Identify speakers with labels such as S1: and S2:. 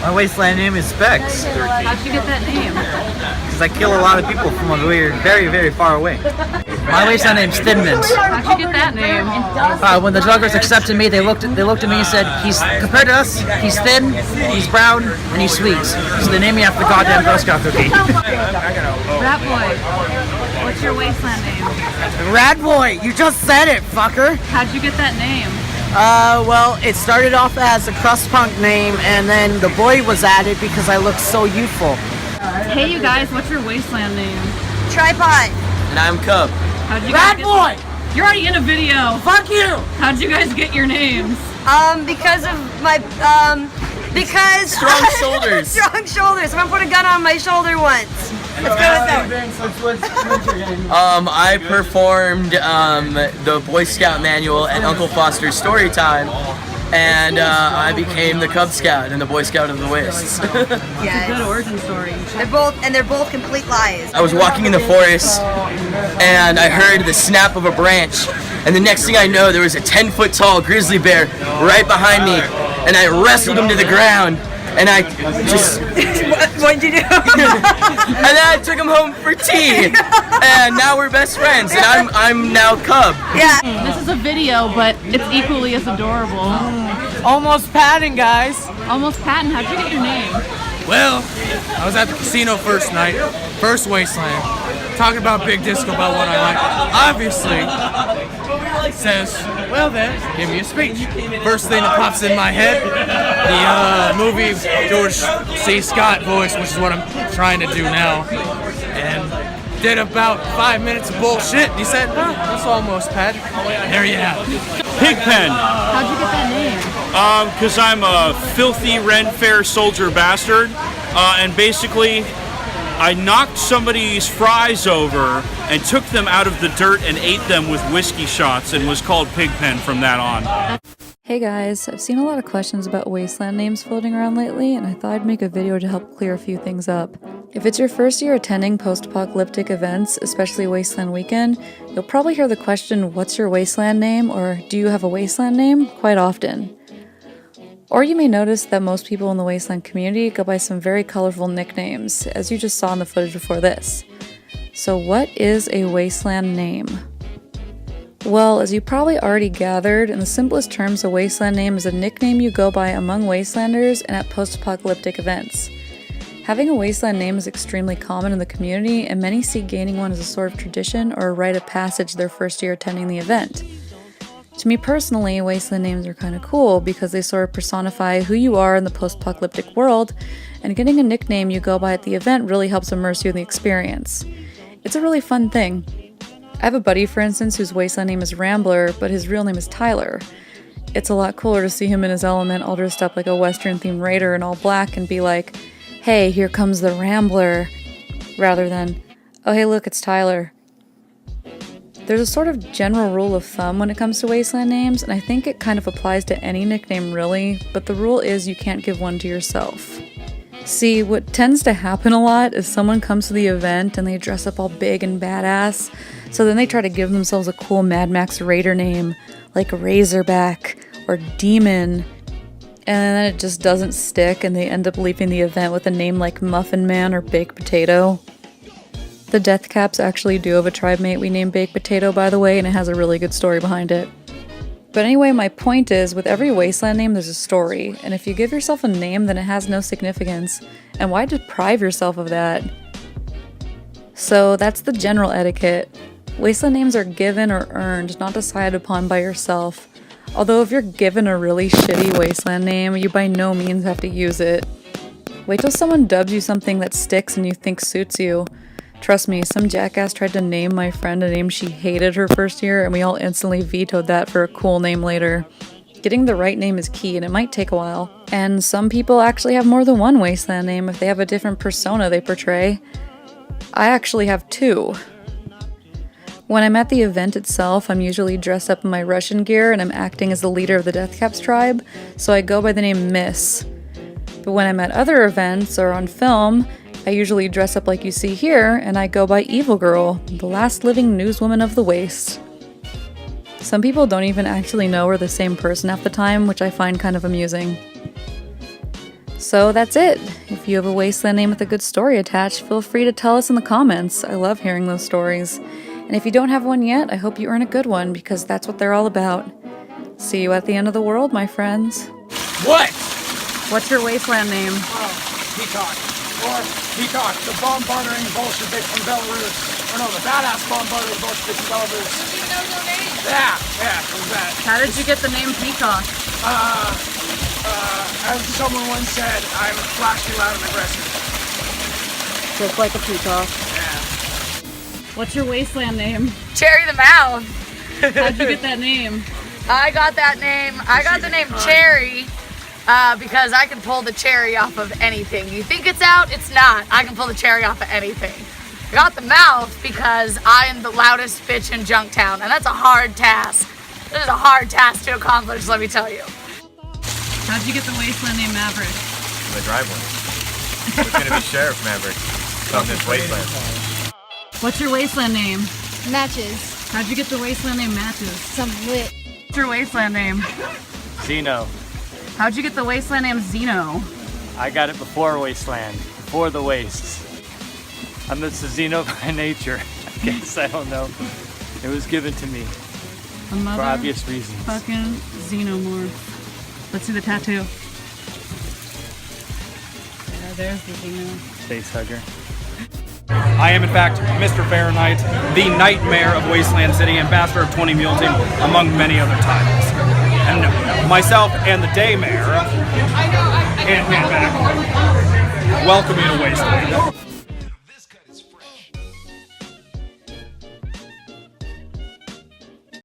S1: My wasteland name is Specs.
S2: How'd you get that name?
S1: Because I kill a lot of people from very, very far away.
S3: My wasteland name's Thinmans.
S2: How'd you get that name?
S3: When the Joggers accepted me, they looked at me and said, "He's compared to us. He's thin, he's brown, and he's sweet." So they named me after the goddamn Girl Scout cookie.
S2: Rat Boy, what's your wasteland name?
S4: Rad Boy, you just said it, fucker.
S2: How'd you get that name?
S4: Well, it started off as a crust punk name, and then the boy was added because I look so youthful.
S2: Hey, you guys, what's your wasteland name?
S5: Tripod.
S1: And I'm Cub.
S2: How'd you guys
S4: Rad Boy!
S2: You're already in a video.
S4: Fuck you!
S2: How'd you guys get your names?
S5: Because of my, because...
S1: Strong shoulders.
S5: Strong shoulders. Someone put a gun on my shoulder once. Let's go with that.
S1: I performed the Boy Scout manual at Uncle Foster's story time, and I became the Cub Scout and the Boy Scout of the Wastes.
S5: Yes.
S2: Good origin story.
S5: They're both complete lies.
S1: I was walking in the forest, and I heard the snap of a branch, and the next thing I know, there was a 10-foot tall grizzly bear right behind me, and I wrestled him to the ground, and I just...
S5: What'd you do?
S1: And then I took him home for tea, and now we're best friends, and I'm now Cub.
S5: Yeah.
S2: This is a video, but it's equally as adorable.
S4: Almost Patton, guys.
S2: Almost Patton, how'd you get your name?
S6: Well, I was at the casino first night, first Wasteland, talking about Big Disco, about what I like. Obviously, says, well then, give me a speech. First thing that pops in my head, the movie George C. Scott voice, which is what I'm trying to do now. And did about 5 minutes of bullshit. And he said, that's almost Pat. There you have it.
S7: Pigpen.
S2: How'd you get that name?
S7: Because I'm a filthy rent-fair soldier bastard, and basically I knocked somebody's fries over and took them out of the dirt and ate them with whiskey shots and was called Pigpen from that on.
S8: Hey guys, I've seen a lot of questions about wasteland names floating around lately, and I thought I'd make a video to help clear a few things up. If it's your first year attending post-apocalyptic events, especially Wasteland Weekend, you'll probably hear the question, "What's your wasteland name?" or "Do you have a wasteland name?" quite often. Or you may notice that most people in the Wasteland community go by some very colorful nicknames, as you just saw in the footage before this. So what is a wasteland name? Well, as you probably already gathered, in the simplest terms, a wasteland name is a nickname you go by among Wastelanders and at post-apocalyptic events. Having a wasteland name is extremely common in the community, and many see gaining one as a sort of tradition or a rite of passage their first year attending the event. To me personally, wasteland names are kind of cool because they sort of personify who you are in the post-apocalyptic world, and getting a nickname you go by at the event really helps immerse you in the experience. It's a really fun thing. I have a buddy, for instance, whose wasteland name is Rambler, but his real name is Tyler. It's a lot cooler to see him in his element all dressed up like a western-themed raider in all black and be like, "Hey, here comes the Rambler," rather than, "Oh hey look, it's Tyler." There's a sort of general rule of thumb when it comes to wasteland names, and I think it kind of applies to any nickname really, but the rule is you can't give one to yourself. See, what tends to happen a lot is someone comes to the event and they dress up all big and badass, so then they try to give themselves a cool Mad Max Raider name, like Razorback or Demon, and then it just doesn't stick and they end up leaving the event with a name like Muffin Man or Baked Potato. The Death Caps actually do have a tribe mate we named Baked Potato, by the way, and it has a really good story behind it. But anyway, my point is, with every wasteland name there's a story, and if you give yourself a name then it has no significance, and why deprive yourself of that? So that's the general etiquette. Wasteland names are given or earned, not decided upon by yourself. Although if you're given a really shitty wasteland name, you by no means have to use it. Wait till someone dubs you something that sticks and you think suits you. Trust me, some jackass tried to name my friend a name she hated her first year, and we all instantly vetoed that for a cool name later. Getting the right name is key, and it might take a while. And some people actually have more than one wasteland name if they have a different persona they portray. I actually have two. When I'm at the event itself, I'm usually dressed up in my Russian gear and I'm acting as the leader of the Death Caps tribe, so I go by the name Miss. But when I'm at other events or on film, I usually dress up like you see here, and I go by Evil Girl, the last living newswoman of the Waste. Some people don't even actually know we're the same person half the time, which I find kind of amusing. So that's it. If you have a Wasteland name with a good story attached, feel free to tell us in the comments. I love hearing those stories. And if you don't have one yet, I hope you earn a good one, because that's what they're all about. See you at the end of the world, my friends.
S6: What?
S3: What's your Wasteland name?
S6: Peacock. Or Peacock, the bomb-bartering Bolshevik from Belarus. Or no, the badass bomb-bartering Bolshevik from Belarus.
S5: You know your name?
S6: Yeah, it was that.
S3: How did you get the name Peacock?
S6: As someone once said, I'm flashy, loud, and aggressive.
S4: Just like a peacock.
S3: What's your Wasteland name?
S5: Cherry the Mouth.
S3: How'd you get that name?
S5: I got the name Cherry because I can pull the cherry off of anything. You think it's out? It's not. I can pull the cherry off of anything. I got the mouth because I am the loudest bitch in Junktown, and that's a hard task. This is a hard task to accomplish, let me tell you.
S3: How'd you get the Wasteland name Maverick?
S9: The driveway. It's gonna be Sheriff Maverick from this Wasteland.
S3: What's your Wasteland name?
S10: Matches.
S3: How'd you get the Wasteland name Matches?
S10: Some lit.
S3: What's your Wasteland name?
S11: Zeno.
S3: How'd you get the Wasteland name Zeno?
S11: I got it before Wasteland, before the wastes. I'm just a Zeno by nature. I guess, I don't know. It was given to me
S3: A mother
S11: for obvious reasons.
S3: fucking Xenomorph. Let's see the tattoo. Yeah, there's the Zeno.
S11: Face hugger.
S12: I am, in fact, Mr. Fahrenheit, the Nightmare of Wasteland City, Ambassador of 20 Mule Team, among many other titles. And myself and the Day Mayor, Ant-Man back, welcome you to Wasteland.